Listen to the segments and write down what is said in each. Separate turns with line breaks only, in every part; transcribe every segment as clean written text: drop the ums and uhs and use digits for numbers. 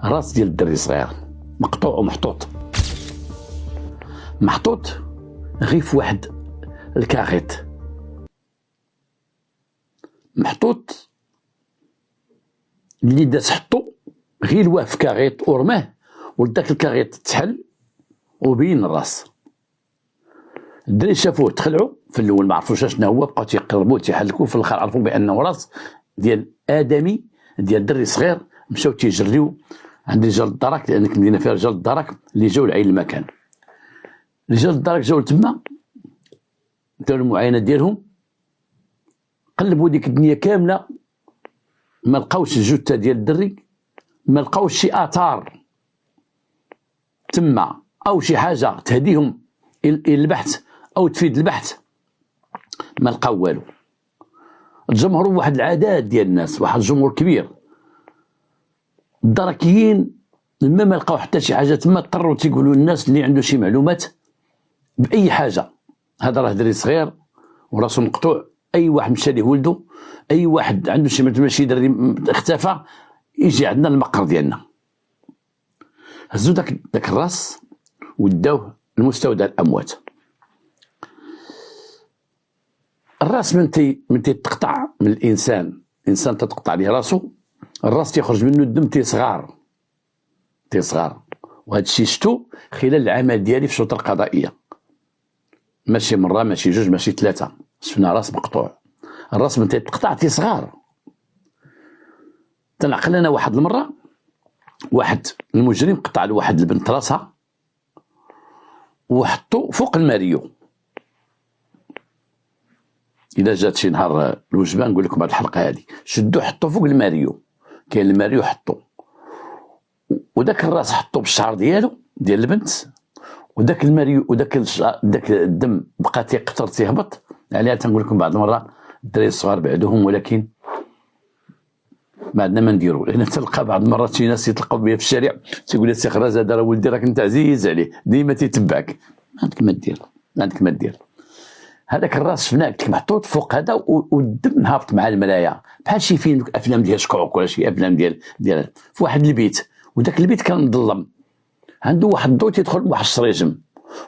راس ديال الدري صغير مقطوع ومحطوط غير في واحد الكاغيط، محطوط اللي داز حطو غير الواه في كاغيط ورماه، وداك الكاغيط تحل وبين الراس. الدراري شافوه تخلعوا في الاول ما عرفوش شنو هو، بقاو تيقربوا تيحلكوا، في الاخر عرفوا بانه راس ديال ادمي ديال دري صغير. مشاو تيجريو عند رجال الدرك، لان المدينه فيها رجال الدرك اللي جاو لعين المكان. رجال الدرك جاو لتما داروا المعاينه ديالهم، قلبوا ديك الدنيا كامله، ما لقاوش الجثه ديال الدري، ما لقاوش شي اثار تما او شي حاجه تهديهم الى البحث او تفيد البحث، ما لقاو والو. تجمهروا واحد العدد ديال الناس، واحد الجمهور كبير. الدركيين لما ما لقاو حتى شي حاجه تما اضطروا تيقولوا للناس اللي عنده شي معلومات باي حاجه، هذا راه دري صغير وراسو مقطوع، اي واحد مشى ليه ولده، اي واحد عنده شي معلومات، شي دري اختفى، يجي عندنا المقر ديالنا. هزوا داك الراس وداوه لمستودع الاموات. الراس من تقطع من الانسان تتقطع عليه راسه، الراس تيخرج منه الدم تيصغار، وهذا الشيء شفتو خلال العمل ديالي في الشرطه القضائيه، ماشي مره ماشي جوج ماشي ثلاثه، شفنا راس مقطوع. الراس من تيتقطع تيصغار. تنعقل انا واحد المره واحد المجرم قطع لواحد البنت راسها وحطو فوق الماريو. اذا جات شي نهار الوجبه نقول لكم بعد الحلقه هذه، شدو حطو فوق الماريو، كاين الماريو حطو، وداك الراس حطو بالشعر ديالو ديال البنت، وداك الماريو وداك داك الدم بقى تيقطر تيهبط عليها. تنقول لكم بعض المره الدراري الصغار بعدهم، ولكن ما عندنا ما نديرو، لان تلقى بعض المرات شي ناس يتلقاو بيا في الشارع تيقول لي السي خراز هذا راه ولدي راك انت عزيز عليه ديما تيتبعك، ما عندك ما دير. هذاك الراس شفناه محطوط فوق هذا والدم هابط مع المرايا، بحال شي فيلم افلام ديال شكوك ولا شي افلام ديال في واحد البيت، وداك البيت كان مظلم، عنده واحد الضو تيدخل من واحد الشريجم،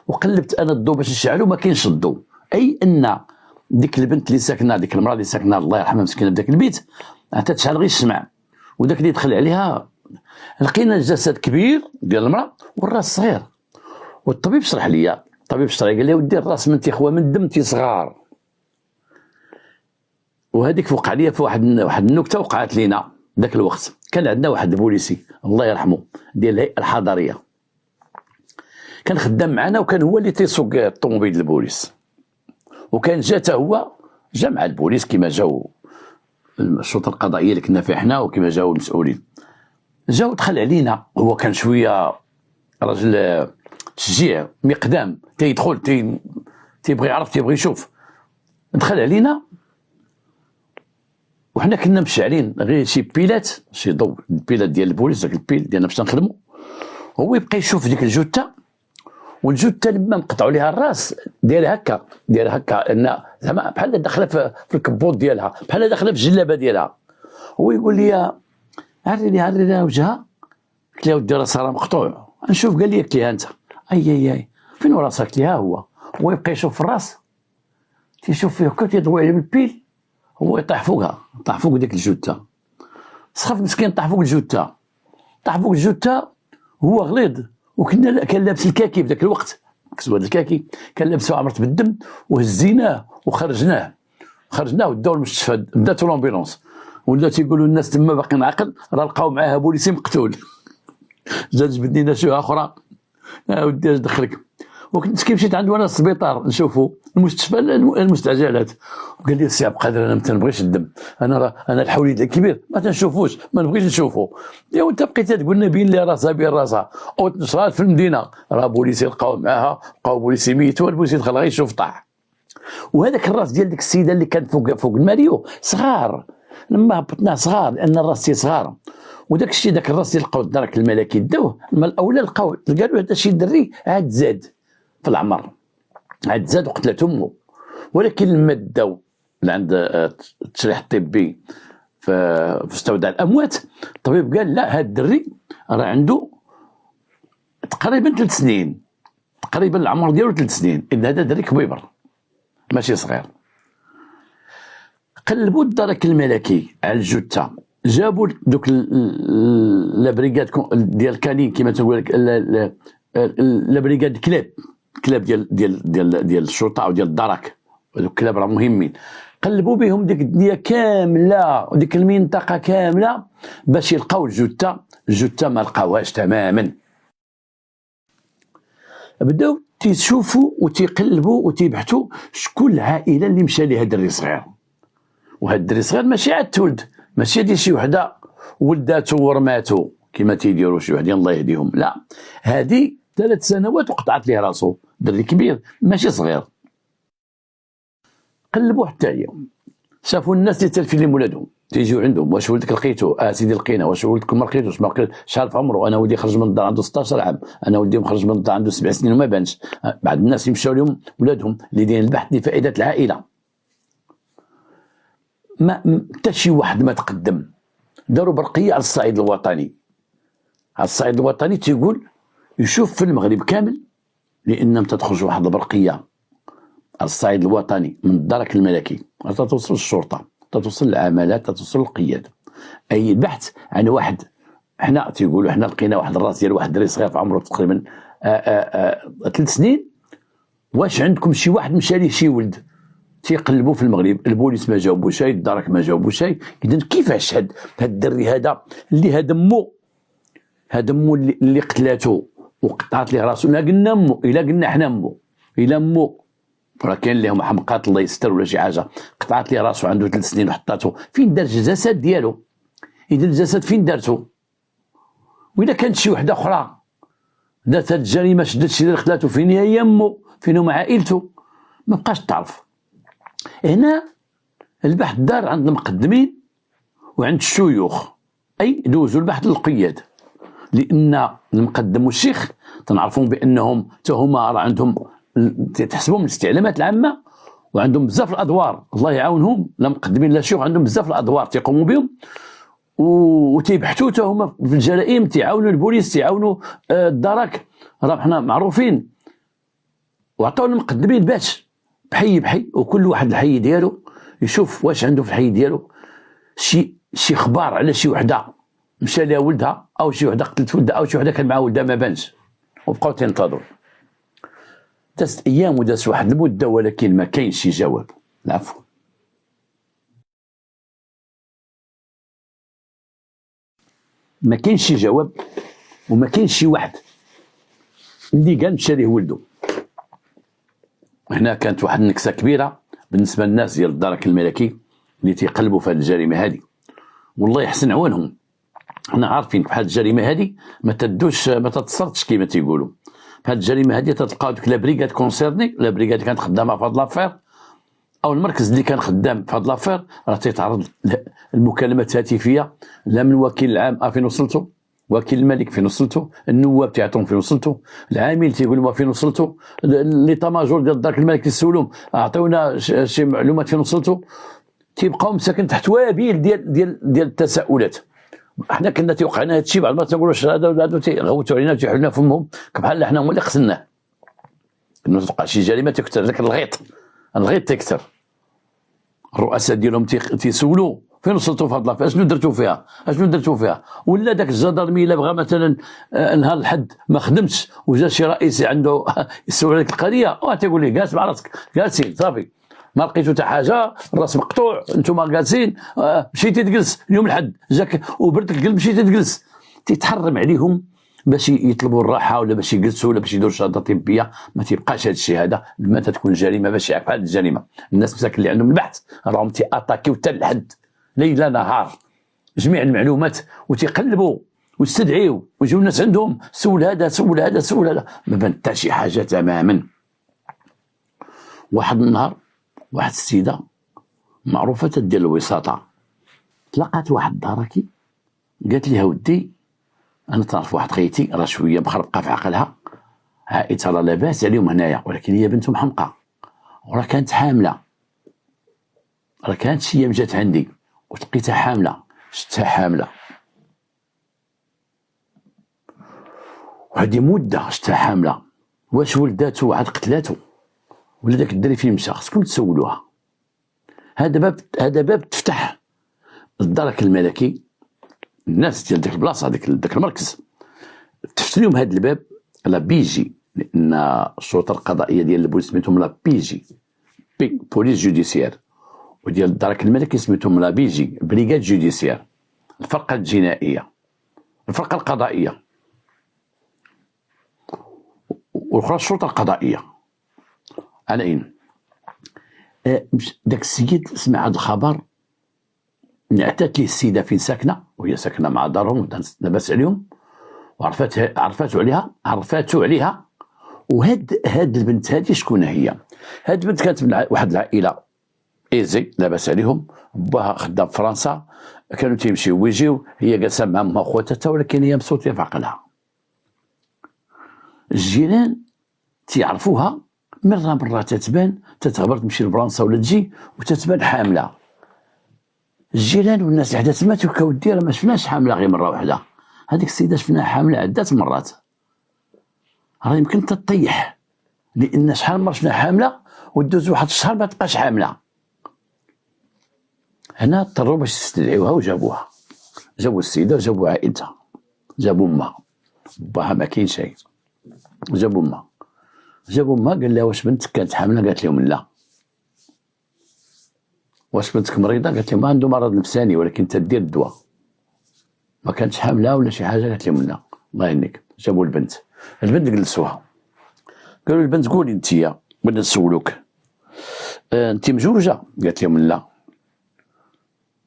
وقلبت انا الضو باش نشعلو ما كاينش الضو، اي ان ديك البنت اللي ساكنه، ديك المراه اللي ساكنه الله يرحمها مسكينه بداك البيت حتى تشعل غير الشمع، وداك اللي دخل عليها لقينا الجسد كبير ديال المراه والراس صغير. والطبيب شرح لي قال لي ودي الراس من تيخوى من الدم تيصغار. وهذيك وقع لي في واحد النكته وقعت لينا ذاك الوقت. كان عندنا واحد البوليسي الله يرحمه ديال الهيئه الحضريه، كان خدام معنا، وكان هو اللي تيسوق الطوموبيل البوليس، وكان جا مع البوليس كما جاو الشرطه القضائيه اللي كنا فيها حنا، وكما جاو المسؤولين. جاو دخل علينا، هو كان شويه راجل شجيع مقدام، تيدخل تيبغي يعرف تيبغي يشوف. دخل علينا وحنا كنا مشعلين غير شي بيلات، شي ضوء البيلات ديال البوليس، داك البيل ديالنا باش نخدمو. هو يبقى يشوف ديك الجثه، والجثه لما نقطعوا ليها الراس دايره هكا ان زعما بحال داخله في الكبوط ديالها، بحال داخله في الجلابه ديالها. هو يقول لي عري وجهها. قلت له ودي راسها راه مقطوع، نشوف. قال لي قلت لها انت اي فين راسك؟ قلت لها هو يبقى يشوف في الراس، تيشوف فيه هكا تيضوي عليه بالبيل، هو يطيح فوق ديك الجثه. سخف مسكين طاح فوق الجثه، هو غليظ، كان لابس الكاكي في ذاك الوقت، كسوة الكاكي كان لابسه عمرت بالدم، وهزيناه وخرجناه وداو المستشفى، داتو لومبيلونس، ولا تيقولوا الناس تما باقي عاقل، راه لقاو معاها بوليسي مقتول. جات جبدني نشوه اخرى، ودي اش دخلك. وكنت كي مشيت عنده انا للسبيطار نشوفوا المستشفى المستعجلات، وقال لي السي عبد القادر انا ما تنبغيش الدم، انا الحوليد الكبير ما تنشوفوش، ما نبغيش نشوفه. يا وانت بقيت تقول لنا بين لي راسها بين راسها، او تنشرات في المدينه راه بوليسي لقاو معاها، لقاو بوليسي ميت، والبوليسي دخل غير يشوف طاح. وهذاك الراس ديال ديك السيده اللي كانت فوق الماريو صغار، لما هبطناه صغار لان الراس تي صغار. وداك الشيء داك الراس اللي لقاو الدرك الملكي داوه، اما الاولى لقاو قالوا هذا الشيء دري عاد زاد في العمر، عاد زاد وقتلت امه. ولكن لما داو لعند التشريح الطبي في مستودع الاموات. الطبيب قال لا، هذا الدري راه عنده تقريبا 3 سنين، تقريبا العمر ديالو 3 سنين، اذا هذا دري كبير ماشي صغير. قلبوا الدرك الملكي على الجثه، جابوا دوك لابريغاد ديال كانين كما تنقول لك، لابريغاد كلاب ديال الشرطه او ديال الدرك، هذوك الكلاب راه مهمين. قلبوا بهم ديك الدنيا كامله وديك المنطقه كامله باش يلقاو الجثه ما لقاوهاش تماما. بداو تيشوفوا وتيقلبوا وتيبحثوا شكون العائله اللي مشى لها دري صغير. وهاد الدري صغير ماشي عاد تولد، ماشي ديال شي وحده ولداتو ورماتو كما تيديروا شي وحدين الله يهديهم، لا، هادي 3 سنوات وقطعت ليه راسو، دري كبير ماشي صغير. قلبوا حتى هي، شافوا الناس اللي تلفين ولادهم تيجيو عندهم، واش ولدك لقيتو؟ سيدي لقينا. واش ولدكم ما لقيتوش؟ ما لقيت. شحال في عمره؟ انا ولدي خرج من الدار عنده 16 عام، انا ولدي خرج من الدار عنده 7 سنين وما بانش. بعض الناس يمشاو لهم ولادهم اللي دايرين البحث لفائده العائله. ما حتى شي واحد ما تقدم. داروا برقيه على الصعيد الوطني، على الصعيد الوطني تيقول يشوف في المغرب كامل، لان تخرج واحد البرقيه على الصعيد الوطني من الدرك الملكي توصل للشرطه، توصل للعمالات، توصل للقياده. اي البحث عن واحد، حنا تيقولوا حنا لقينا واحد الراس ديال واحد دري صغير في عمره تقريبا 3 سنين، واش عندكم شي واحد مشى ليه شي ولد؟ تيقلبوا في المغرب، البوليس ما جاوبوا شي، الدرك ما جاوبوا شي. اذا كيفاش هاد الدري هذا اللي هذا مو اللي قتلاته وقطعت ليه راسو؟ لا قلنا مو، الا قلنا حنا مو، الا مو راه كاين لهم حمقات الله يستر ولا شي حاجه، قطعت ليه راسو عنده 3 سنين وحطاتو فين؟ دار الجسد ديالو. اذا الجسد فين دارتو؟ واذا كانت شي وحده اخرى دارت هاد الجريمه، شدت شي اللي قتلاتو، فين هي يمو؟ فين هما عائلته؟ ما بقاش تعرف. هنا البحث دار عند المقدمين وعند الشيوخ، اي دوزوا البحث للقياد، لان المقدم والشيخ تنعرفون بانهم حتى هما راه عندهم تحسبهم الاستعلامات العامه وعندهم بزاف الادوار، الله يعاونهم، لا مقدمين لا شيوخ، عندهم بزاف الادوار تيقوموا بهم وتيبحثوا حتى هما في الجرائم، تيعاونوا البوليس، تيعاونوا الدرك، راه حنا معروفين. وعطاو المقدمين باش بحي وكل واحد الحي ديالو يشوف واش عنده في الحي ديالو شي خبار على شي وحده مشى لها ولدها، او شي وحده قتلت ولدها، او شي وحده كان معها ولدها ما بانش، وبقاو تنتظروا. دازت ايام ودازت واحد المده ولكن ما كاينش شي جواب. العفو. ما كاينش شي جواب وما كاينش شي واحد اللي قال مشى ليه ولده. هنا كانت واحد النكسه كبيره بالنسبه للناس ديال الدرك الملكي اللي تيقلبوا في هذه الجريمه هذه، والله يحسن عوانهم. حنا عارفين بحال الجريمه هذه ما تدوش، ما تتصرتش كما تيقولوا. بحال الجريمه هذه تلقاو ديك لا بريغاد كونسيرني، لا بريغاد كانت خدامه في هاد لافير، او المركز اللي كان خدام في هاد لافير، راه تيتعرض المكالمات الهاتفيه، لا من الوكيل العام فين وصلتوا، وكيل الملك فين وصلتوا، النواب تيعطيهم فين وصلتوا، العامل تيقول لهم فين وصلتوا، ليطا ماجور ديال الدرك الملك تيسولهم اعطيونا شي معلومات فين وصلتوا. تيبقاو مساكن تحت وابيل ديال التساؤلات. حنا كنا تيوقع لنا هادشي بعض المرات تنقولوا هادو تيغوتوا علينا وتيحلوا لنا فمهم بحال حنا هما اللي قتلناه. كنا توقع شي جريمه تكثر ذاك الغيط تكثر. الرؤساء ديالهم تيسولوا فين وصلتوا في هاد لافير، اشنو درتوا فيها، ولا داك الجدرمي الا بغى مثلا نهار الحد ما خدمش وجا شي رئيسي عنده يسول عليك القضيه، تيقول ليه جالس مع راسك، جالسين صافي ما لقيتو حتى حاجه، الراس مقطوع، انتم جالسين، مشيتي تجلس اليوم الحد جاك وبرد القلب مشيتي تجلس. تيتحرم عليهم باش يطلبوا الراحه ولا باش يجلسوا ولا باش يديروا شهاده طبيه. ما تيبقاش هذا الشيء هذا لما تكون الجريمه بشعه بحال الجريمه. الناس مساكن اللي عندهم البحث راهم تياتاكيو حتى الحد ليل نهار جميع المعلومات، وتيقلبوا ويستدعيو ويجيو الناس عندهم سول هذا سول هذا سول هذا، ما بان حتى شي حاجه تماما. واحد النهار واحد السيده معروفه تدير الوساطه تلقات واحد الدركي، قالت لي ودي انا تعرف واحد خيتي راه شويه مخربقه في عقلها، عائلتها راه لاباس عليهم هنايا، ولكن هي بنتهم حمقى وراه كانت حامله، راه كانت شي ايام جات عندي وتلقيتها حامله، شتها حامله، وهذه مده شتها حامله. واش ولداتو عاد قتلاتو ولا داك الدري فين مشى؟ خصكم تسولوها. هذا باب تفتح الدرك الملكي، الناس ديال ديك البلاصه داك المركز تفتح لهم هذا الباب لا بيجي، لان الشرطه القضائيه ديال البوليس سميتهم لا بيجي، بوليس جوديسيير، وديال الدرك الملكي سميتهم لا بيجي، بريغاد جوديسيير، الفرقه الجنائيه، الفرقه القضائيه، والاخرى الشرطه القضائيه. على اين داك السيد سمع هذا الخبر، عثات ليه السيده فين ساكنه، وهي ساكنه مع دارهم لاباس عليهم، عرفاتو عليها. وهاد البنت هادي شكون هي؟ هاد البنت كانت من واحد العائله ايزي لاباس عليهم، باها خدام في فرنسا، كانوا تيمشيو ويجيو، هي جالسه مع امها وخواتها، ولكن هي مصوتيه في عقلها. الجيران تيعرفوها، مرة تتغبر تمشي لفرنسا ولا تجي وتتبان حامله. الجيران والناس اللي حدا تما تيبقاو دير ما شفناش حامله غير مره واحده، هذيك السيده شفناها حامله عده مرات، راه يمكن تطيح، لان شحال مره شفناها حامله ودوز واحد الشهر ما تبقاش حامله. هنا اضطروا باش يستدعيوها وجابوها، جابوا السيده وجابوا عائلتها، جابوا امها، باها ما كاين شيء، جابوا امها قال لها واش بنتك كانت حامله؟ قالت لهم لا. واش بنتك مريضه؟ قالت لهم عنده مرض نفساني ولكن تدير الدواء. ما كانتش حامله ولا شي حاجه؟ قالت لهم لا. الله يهنيك. جابوا البنت جلسوها، قالوا البنت قولي انتيا، بدنا نسولوك انت مزوجه؟ قالت لهم لا.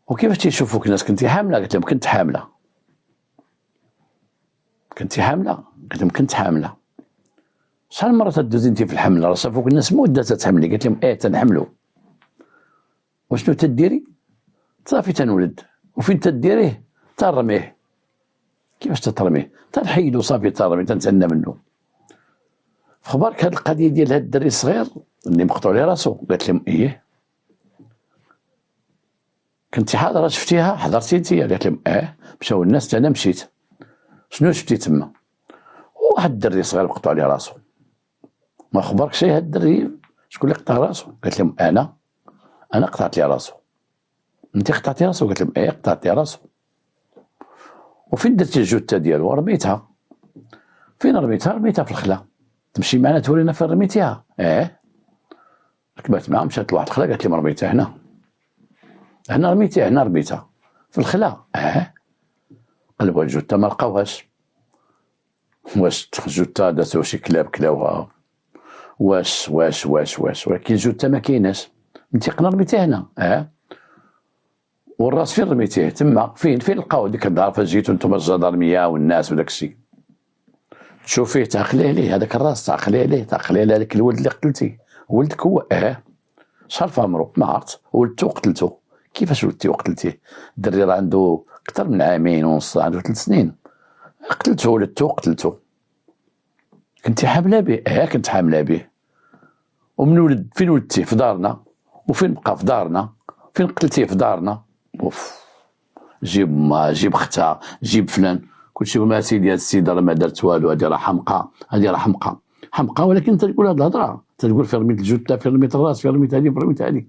وكيفاش تيشوفوك الناس؟ كنتي حامله؟ قالت لهم كنت حامله. كنتي حامله؟ قالت لهم كنت حامله. شحال مرة تدوزي انت في الحمل؟ راه شافوك الناس مده تتحملي. قالت لهم تنحملوا. وشنو تديري؟ صافي تنولد. وفين تديريه؟ ترميه. كيفاش تترميه؟ تنحيدو صافي، ترميه، تنتهنى منه. فخبارك هاد القضيه ديال هاد الدري الصغير اللي مقطوع ليه راسو؟ قالت لهم كنتي حاضره شفتيها؟ حضرتي انتيا؟ قالت لهم مشاو الناس، انا مشيت. شنو شفتي تما؟ واحد الدري صغير مقطوع ليه راسو. ما خبرك شي هاد الدري؟ شكون اللي قطع راسو؟ قالت لهم انا قطعت لي راسو. انت قطعتي راسو؟ قالت لهم قطعت لي راسو. وفين درتي الجثه ديالو؟ رميتها. فين رميتها؟ رميتها في الخلا. تمشي معنا تورينا فين رميتيها؟ ركبات معاه مشات لواحد الخلا، قالت لي رميتها هنا رميتيها، هنا رميتها في الخلا. قلبوا الجثه ما لقاوهاش. واش الجثه داتو شي كلاب كلاوها؟ واش ولكن الجثه ما كايناش. انت قلنا رميتيه هنا. والراس فين رميتيه؟ تما. فين لقاو ديك الدار فاش جيتو نتوما الجدرميه والناس وداك الشيء؟ تشوفيه تعقلي عليه هذاك الراس، تعقلي عليه هذاك الولد اللي قتلتي. ولدك هو؟ شحال في عمرو؟ ما عرفت. ولدتو قتلتو. كيفاش ولدتي وقتلتيه؟ الدري راه عنده اكثر من عامين ونص، عنده 3 سنين. قتلتو، ولدتو قتلتو. كنتي حامله به؟ كنت حامله به. ومن ولد؟ فين ولدتيه؟ في دارنا. وفين بقى؟ في دارنا. فين قتلتيه؟ في دارنا. جيب ما جيب اختها، جيب فلان، كلشي ما سيدي هاد السيده راه ما دارت والو، هادي راه حمقى، ولكن تقول هاد الهضره، تقول فين رميت الجثه، فين رميت الراس، فين رميت هادي، فين رميت هادي.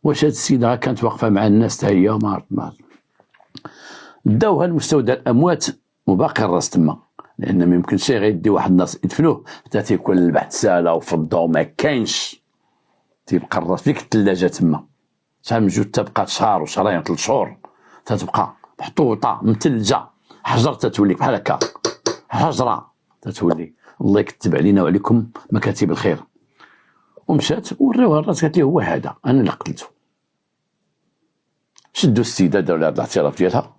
واش هاد السيده كانت واقفه مع الناس حتى هي؟ ما عرفت. داوها لمستودع الاموات وباقي الراس تما، لان ما يمكنش غير يدي واحد الناس يدفنوه حتى تيكون البحث ساله وفضه وما كاينش، تيبقى الراس فيك الثلاجه تما. شحال من جثه بقات شهر وشهرين 3 شهور تتبقى محطوطه متلجه، حجر تتولي بحال هكا، حجره تتولي. الله يكتب علينا وعليكم مكاتب الخير. ومشات وريوها الراس، قالت ليه هو هذا انا اللي قتلته. شدوا السيده داروا لها الاعتراف ديالها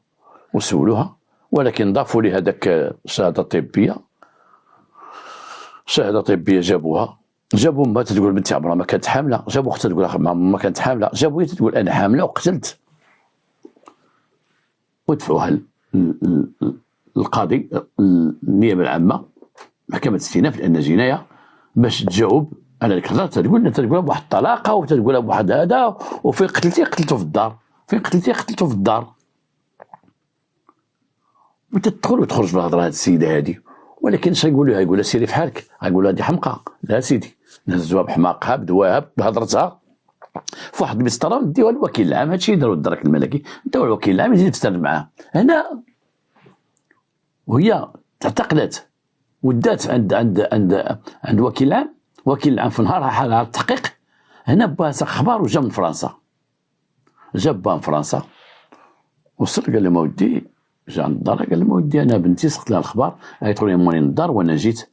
وسولوها، ولكن ضافوا لها داك شهاده طبيه، جابوا امها تقول بنتي عمرها ما كانت حامله، جابوا اختها تقول ما كانت حامله، جابوا هي تقول انا حامله وقتلت. ودفعوها القاضي النيابه العامه محكمه الاستئناف لان جنايه، باش تجاوب على ديك الهضره. تقول بواحد الطلاقه وتقولها بواحد هذا، وفين قتلتو في الدار. فين قتلتيه؟ قتلته في الدار. وتدخل وتخرج بالهضره هاد السيده هادي، ولكن اش غيقول لها؟ يقول لها سيري في حالك، غيقول لها هادي حمقى. لا سيدي، نهزوها بحماقها بدواها بهضرتها في واحد المسطره ونديوها للوكيل العام. هادشي يديروا الدرك الملكي، نديوها للوكيل العام يزيد يفتر معاه هنا. وهي اعتقلت ودات عند وكيل العام. وكيل العام في نهار حالها التحقيق هنا باها ساق خبار وجا من فرنسا. جاب باها من فرنسا، وصل قال له ما ودي، جا عند الدار قال له ما ودي انا بنتي سقت لها الخبار، عيطوا لي مورين الدار وانا جيت.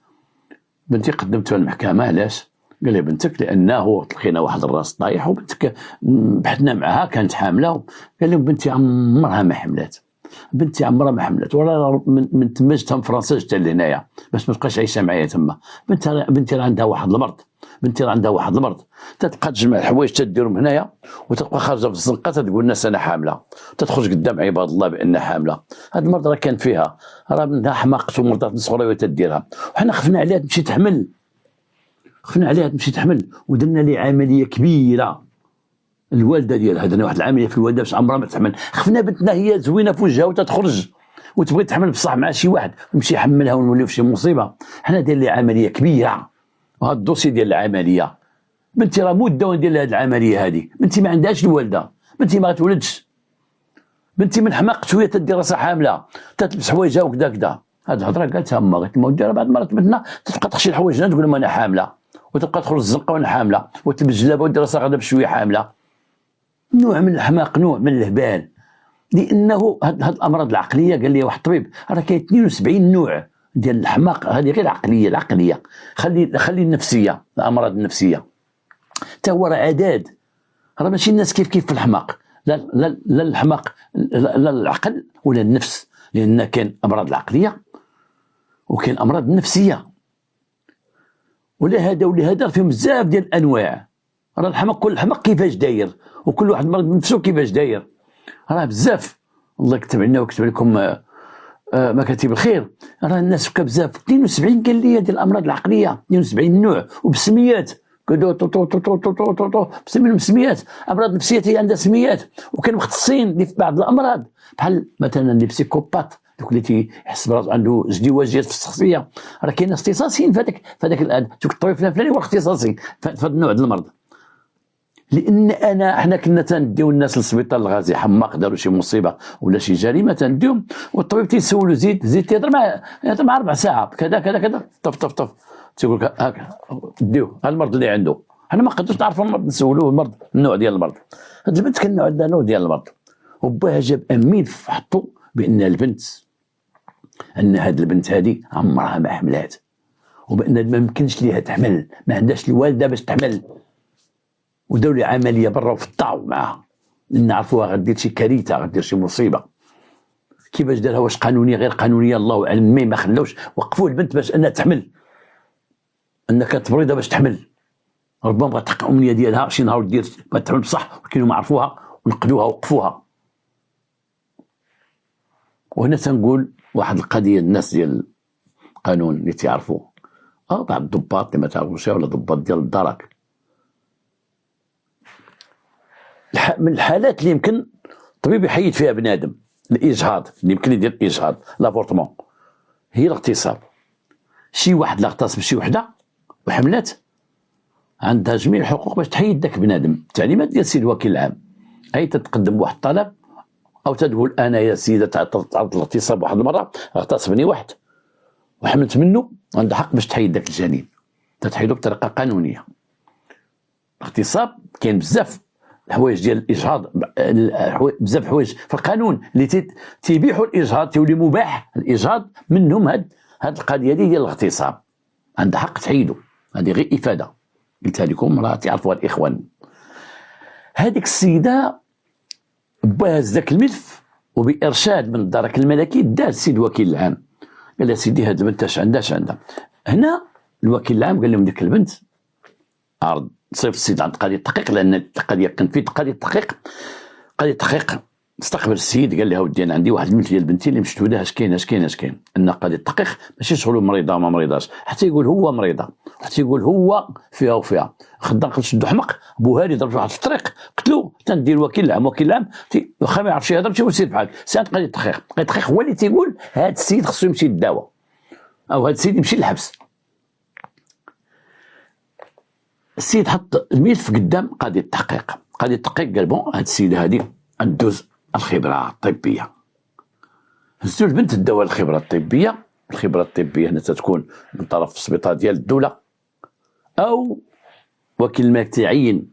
بنتي قدمتها للمحكمه. علاش؟ قال لي بنتك لانه لقينا واحد الراس طايح وبنتك بحثنا معها كانت حامله. قال لهم بنتي عمرها ما حملات، بنتي عمرها ما حملت، ولا من تما جتها من فرنسا جتها لهنايا باش ما تبقاش عايشه معايا تما. بنتي راه عندها واحد المرض، بنتي راه عندها واحد المرض. تتبقى تجمع الحوايج تديرهم هنايا وتبقى خارجه في الزنقه تقول الناس انا حامله، تخرج قدام عباد الله بانها حامله. هذا المرض راه كان فيها، راه منها حماقت ومرضات صغيره تديرها، وحنا خفنا عليها تمشي تحمل، خفنا عليها تمشي تحمل ودرنا لي عمليه كبيره. الوالده ديالها درنا واحد العمليه في الوالده باش عمرها ما تحمل. خفنا بنتنا هي زوينه في وجهها وتتخرج وتبغي تحمل بصح مع شي واحد ويمشي يحملها ونوليو في شي مصيبه. حنا داير لي عمليه كبيره، وهذا الدوسي ديال العمليه بنتي راه مده وندير لها هذه العمليه هذه. بنتي ما عندهاش الوالده، بنتي ما غتولدش، بنتي من حماق شويه تدير راسها حامله تتلبس حوايجها وكذا كذا. هذه الهضره قالتها اما قالت ما ودي بعد ما بنتنا تبقى تخشي حوايجها تقول ما انا حامله، وتبقى تخرج الزنقه وانا حامله وتلبس جلابه ودير راسها غدا بشويه حامله. نوع من الحماق، نوع من الهبال، لانه هاد الامراض العقليه قال لي واحد الطبيب راه كاين 72 نوع ديال الحماق. هذه غير العقليه، خلي النفسيه، الامراض النفسيه حتى هو راه عداد، راه ماشي الناس كيف في الحماق، لا الحماق لا العقل ولا النفس، لان كاين امراض العقليه وكاين امراض النفسيه. ولهذا فيهم بزاف ديال الانواع. راه الحماق كل حماق كيفاش داير، وكل واحد مرض بنفسه كيفاش داير، راه بزاف. الله يكتب علينا ويكتب عليكم مكاتب الخير. راه الناس بزاف 72 قال لي ديال الامراض العقليه، 72 نوع وبسميات بسميات. امراض نفسيه هي عندها سميات، وكان مختصين اللي في بعض الامراض بحال مثلا اللي بسيكوبات، دوك اللي تيحس براسو عنده ازدواجيات في الشخصيه. راه كاين اختصاصيين في هذاك الان، دوك الطبيب الفلاني هو اختصاصي في هذا النوع ديال المرض. لان حنا كنا تنديو الناس للسبيطار الغازي حماق داروا شي مصيبه ولا شي جريمه تنديهم، والطبيب تيسولو زيد تيهضر مع 4 ساعات كذا طف تيقول لك هاك ديوه المرض اللي عنده. حنا ما قدرتش نعرفوا المرض، نسولوه المرض النوع ديال المرض. هاد البنت كان عندها نوع ديال المرض، وباها جاب امين حطوا بان البنت، ان هاد البنت هادي عمرها ما حملات، وبان ما يمكنش ليها تحمل، ما عندهاش الوالده باش تحمل. وداو لي عمليه برا في الطاو معاها، لان عرفوها غدير شي كارثه، غدير شي مصيبه. كيفاش دارها؟ واش قانونيه غير قانونيه الله اعلم. ما خلاوش، وقفوا البنت باش انها تحمل، انها كانت مريضه باش تحمل. ربما بغات تحقق الامنيه ديالها شي نهار دير ما تحمل بصح، ولكن هما عرفوها ونقدوها ووقفوها. وهنا تنقول واحد القضيه، الناس ديال القانون اللي تيعرفوا، بعض الضباط اللي ما تعرفوش ولا ضباط ديال الدرك، من الحالات اللي يمكن الطبيب يحيد فيها بنادم، الاجهاض اللي يمكن يدير اجهاض لافورتمون، هي الاغتصاب. شي واحد لا اغتصب بشي وحده وحملات، عندها جميع الحقوق باش تحيد داك بنادم. التعليمات ديال السيد الوكيل العام، اي تتقدم بواحد الطلب او تقول انا يا سيده تعرضت للاغتصاب واحد المره، اغتصبني واحد وحملت منه، عندها حق باش تحيد داك الجنين، تتحيدو بطريقه قانونيه. الاغتصاب كاين بزاف الحوايج ديال الاجهاض، بزاف حوايج في القانون اللي تيبيحوا الاجهاض، تولي مباح الاجهاض، منهم هاد القضيه ديال الاغتصاب، عندها حق تحيدو. هذه غير افاده قلتها لكم، راه تعرفوها الاخوان. هذيك السيده باز ذاك الملف، وبارشاد من الدرك الملكي دار السيد الوكيل العام، قال لها سيدي هاد البنت اش عندها. هنا الوكيل العام قال لهم ديك البنت عرض صيفط السيد عند قضيه التحقيق، لان القضيه كان في قضيه التحقيق استقبل السيد قال لها ودي انا عندي واحد المثل ديال بنتي اللي مشيت لها، اش كاين ان قضيه التحقيق ماشي شغل مريضه ما مريضاش، حتى يقول هو مريضه، حتى يقول هو فيها خدا شدو حمق بوها اللي ضرب واحد في الطريق قتلو تندير وكيل العام واخا ما يعرفش يهضر تيقول سير بحال ساعات تبقى التحقيق هو اللي تيقول هذا السيد خصو يمشي للدواء او هذا السيد يمشي للحبس. السيد حط الملف قدام قاضي التحقيق قال بون هاد السيده هادي ندوز الخبره الطبيه. هزو البنت داوها الخبره الطبيه هنا تتكون من طرف السبيطار ديال الدوله او وكيل الملك تعين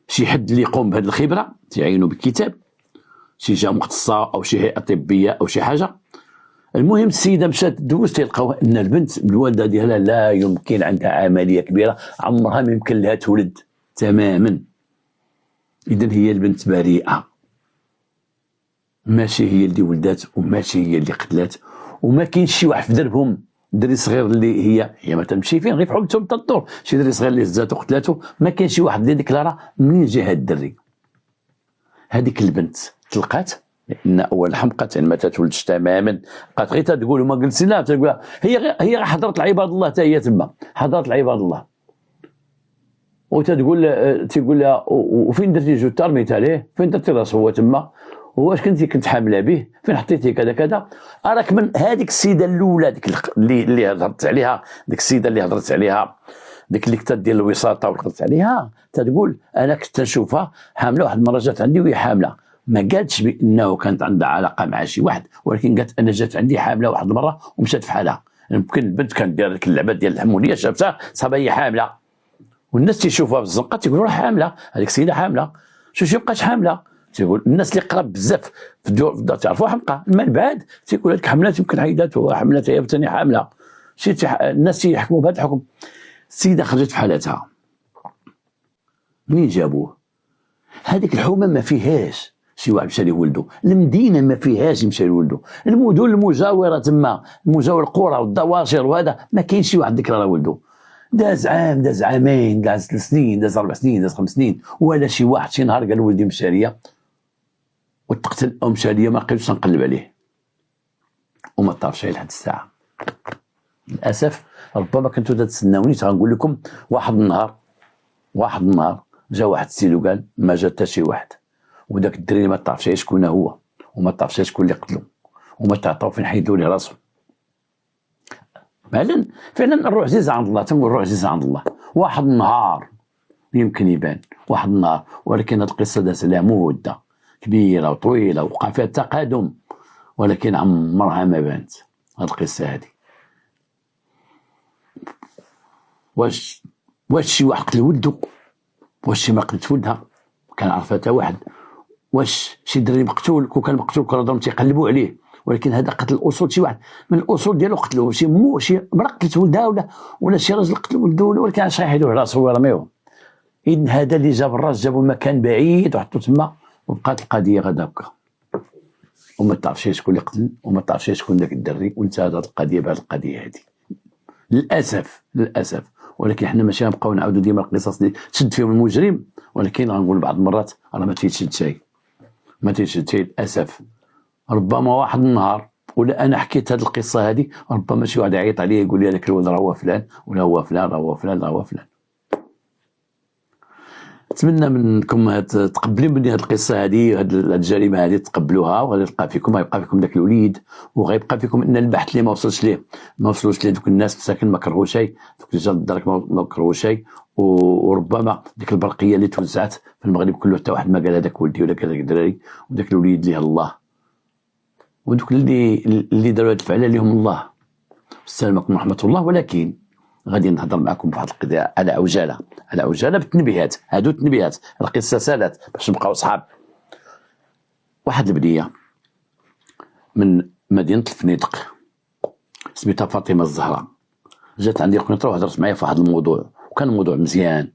شي حد اللي يقوم بهذه الخبره تعينوا بالكتاب شي جهه مختصه او شي هيئه طبيه او شي حاجه. المهم السيده مشات دوز تلقاو ان البنت الوالده ديالها لا يمكن عندها عمليه كبيره عمرها ما يمكن لها تولد تماما. اذا هي البنت بريئه ماشي هي اللي ولدات وماشي هي اللي قتلات وما كاينش شي واحد في دربهم دري صغير اللي هي ما تمشي فين غير بحال نتوما الدور شي دري صغير اللي هزاتو قتلاتو ما كاين شي واحد اللي ديكلارا منين جا هاد الدري. هذيك البنت تلقات لان اول حمقات يعني ما تتولدش تماما بقات غير تقول وما جلسي لا تقول هي حضرت العباد الله حتى هي تما حضرت العباد الله تقول لها وفين درتي جوتار ميتاليه فين درتي راسه هو تما واش كنت حامله به فين حطيتيه كذا كذا. راك من هذيك السيده الاولى ديك اللي هضرت عليها ديك السيده اللي هضرت عليها ديك اللي كنت ديال الوساطه وهضرت عليها تقول انا كنت نشوفها حامله واحد المره جات عندي وهي حامله ما قالتش بانه كانت عندها علاقه مع شي واحد ولكن قالت انا جات عندي حامله واحد المره ومشات في حالها. يمكن البنت كانت دايره ديك اللعبه ديال الحموليه شافتها صافا هي حامله والناس تيشوفوها في الزنقه تيقولوا راه حامله هذيك السيده حامله شي بقات حامله تيقول الناس اللي قراب بزاف في الدار تعرفوا حمقى من بعد تيقول لك حملات يمكن عيدات حملات هي ثاني حامله الناس تيحكموا بهذا الحكم. السيده خرجت في حالتها منين جابوه هذيك الحومه ما فيهاش شي واحد مشى لولده المدينه ما فيهاش يمشي لولده المدن المجاوره تما المجاور القرى والدواشر وهذا ما كاينش شي واحد ذكر راه ولده داز عام داز عامين داز 3 سنين داز 4 سنين داز 5 سنين ولا شي واحد شي نهار قال ولدي مشى ليا وتقتل او مشى ليا ما قدرتش نقلب عليه وما طارش لحد الساعه. للاسف ربما كنتو تتسناوني غنقول لكم واحد النهار جا واحد السيد وقال ما جا حتى شي واحد وداك الدري ما تعرفش شكون هو وما تعرفش شكون اللي قتلو وما تعطاو فين حيدوا ليه راسو. فعلا الروح عزيزه عند الله تنقول الروح عزيزه عند الله. واحد النهار يمكن يبان واحد النهار ولكن هاد القصه دازت لها مده كبيره وطويله وقع فيها التقادم ولكن عمرها ما بانت هاد القصه هادي. واش شي واحد قتل ولده واش شي ما قتلت ولدها كان عرفها حتى واحد واش شي دري مقتول كون كان مقتول كون راهم تيقلبوا عليه ولكن هذا قتل الاصول شي واحد من الاصول ديالو قتلوه شي مرا قتلت ولدها ولا شي راجل قتل ولده ولكن علاش غيحيدوه راسه ويرميوه. اذن هذا اللي جاب الراس جابوا مكان بعيد وحطوه تما وبقات القضيه غدا هكا وما تعرفش شكون اللي قتل وما تعرفش شكون ذاك الدري وانتهت هذه القضيه بهذه القضيه هذه للاسف. ولكن حنا ماشي غنبقاو نعاودوا ديما القصص اللي تشد فيهم المجرم ولكن غنقول بعض المرات راه ما تيتشد شيء للاسف. ربما واحد النهار ولا انا حكيت هذه القصه هذه ربما شي واحد يعيط عليا يقول لي هذاك الولد راه هو فلان ولا هو فلان راه هو فلان. نتمنى منكم تقبلوا مني هذه القصه هذه هذه الجريمه هذه تقبلوها وغادي يبقى فيكم ذاك الوليد وغيبقى فيكم ان البحث اللي ما وصلوش ليه دوك الناس مساكن ما كرهوا شيء دوك رجال الدرك ما كرهوا شيء وربما ديك البرقيه اللي توزعت في المغرب كله حتى واحد ما قال هذاك ولدي ولا كذا الدراري وداك الوليد ليه الله ودوك اللي داروا هذه الفعله لهم الله. السلام عليكم ورحمه الله. ولكن غادي نهضر معكم في واحد القضيه على عجاله بالتنبيهات هادو التنبيهات القصه سالات باش نبقاو صحاب. واحد البنيه من مدينه الفنيدق سميتها فاطمه الزهراء جات عندي القنيطره وهضرت معايا في واحد الموضوع وكان الموضوع مزيان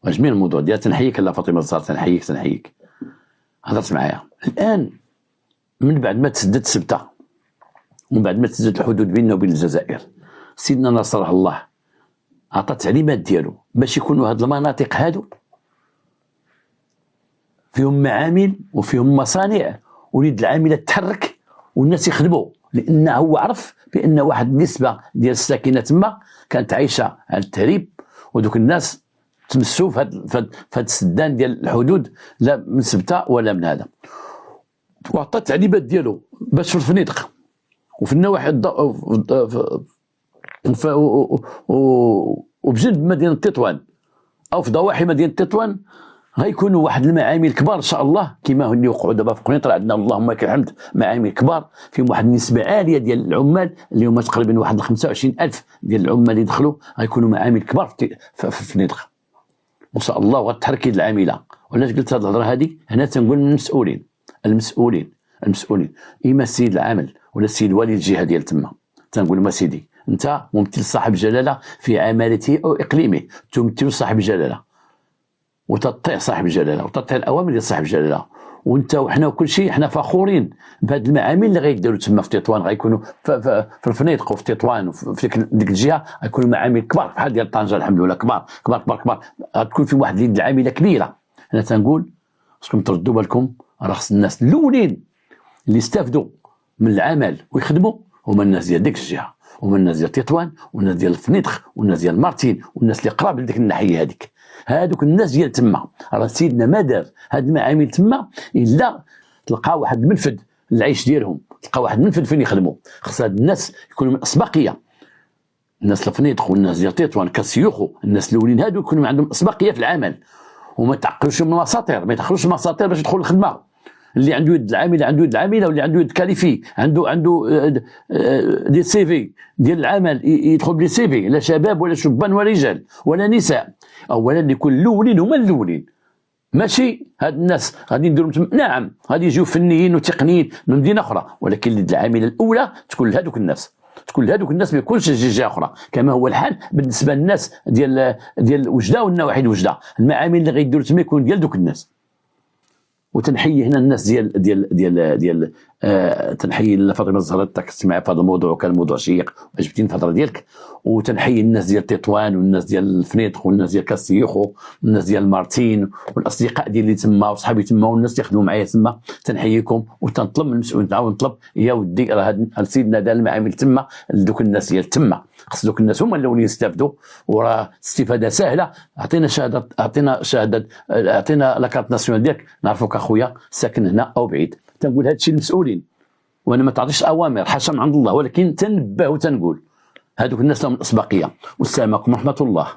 وجميل الموضوع ديالها تنحييك لا فاطمه الزهراء تنحييك هضرت معايا. الان من بعد ما تسدت سبته ومن بعد ما تسدت الحدود بيننا وبين الجزائر سيدنا نصره الله عطى التعليمات ديالو باش يكونوا هاد المناطق هادو فيهم معامل وفيهم مصانع وليد العامله تحرك والناس يخدموا لانه هو عرف بان واحد النسبه ديال الساكنه تما كانت عايشه على التهريب ودوك الناس تمسوا في هاد السدان ديال الحدود، لا من سبته ولا من هذا. وعطى التعليمات ديالو باش في الفنيدق وفي النواحي وبجنب مدينه تطوان او في ضواحي مدينه تطوان غيكونوا واحد المعامل كبار ان شاء الله، كما هو اللي وقعوا دابا في قنيطره. عندنا اللهم لك الحمد معامل كبار فيهم واحد النسبه عاليه ديال العمال اللي هما تقريبا واحد 25,000 ديال العمال اللي دخلوا، غيكونوا معامل كبار في الفنيدق ان شاء الله. وغتحركي العامله. وعلاش قلت هذه الهضره هذه؟ هنا تنقول من المسؤولين اما السيد العامل ولا السيد والي الجهه ديال تما، تنقول لهم سيدي انت ممثل صاحب الجلاله في عمالته او اقليمه، تمثل صاحب الجلاله وتطيع صاحب الجلاله وتطيع الاوامر ديال صاحب الجلاله، وانت وحنا وكل شيء حنا فخورين بهاد المعامل اللي غيديروا تما في تطوان. غيكونوا في الفنيدق وفي تطوان وفي ديك الجهه غيكونوا معامل كبار بحال ديال طنجه الحمد لله، كبار كبار كبار كبار. غتكون في واحد اليد العامله كبيره. انا تنقول خصكم تردوا بالكم، راه خص الناس الاولين اللي استافدوا من العمل ويخدموا هما الناس ديال ديك الجهه، هما الناس ديال تطوان والناس ديال الفنيدق والناس ديال مارتين والناس اللي قراب لديك الناحيه هذيك. هادوك الناس ديال تما راه سيدنا ما دار هاد المعامل تما الا تلقى واحد المنفذ للعيش ديالهم، تلقى واحد المنفذ فين يخدموا. خص هاد الناس يكونوا من اسبقيه، الناس الفنيدق والناس ديال تطوان كسيوخو، الناس الاولين هادو يكونوا عندهم اسبقيه في العمل، وما تعقلوش من المساطير، ما يدخلوش المساطير باش يدخل الخدمه. اللي عنده يد العامله عنده يد العامله، واللي عنده يد كاليفي عنده دي سي في ديال العمل يدخل بلي سي في، لا شباب ولا شبان ولا رجال ولا نساء. اولا يكون الاولين هما الاولين، ماشي هاد الناس غادي نديروا نعم غادي يجيو فنيين وتقنيين من مدينه اخرى، ولكن اليد العامله الاولى تكون لهذوك الناس، تكون لهذوك الناس، ما يكونش جهه اخرى. كما هو الحال بالنسبه للناس ديال وجده والنواحي وجده، المعامل اللي غيديروا تما يكون ديال دوك الناس. وتنحيي هنا الناس ديال تنحيي فاطمه الزهراء تركزت معي في هذا الموضوع وكان موضوع شيق وعجبتني الفتره ديالك. وتنحيي الناس ديال تطوان والناس ديال الفنيدق والناس ديال كاستيوخو والناس ديال مارتين والاصدقاء ديالي تما وصحابي تما والناس اللي يخدموا معايا تما، تنحييكم. وتنطلب من المسؤولين نعاود نطلب يا ودي راه هاد سيدنا دار المعامل تما لدوك الناس ديال تما، خص دوك الناس هما الاولين يستافدوا، وراه استفاده سهله. اعطينا شهاده، اعطينا لاكارت ناسيونال ديالك نعرفوك اخويا ساكن هنا او بعيد. تنقول هادشي للمسؤولين، وانا ما تعطيش اوامر حاشا من عند الله، ولكن تنبه وتنقول هذوك الناس لهم الاسبقيه. والسلام عليكم ورحمه الله.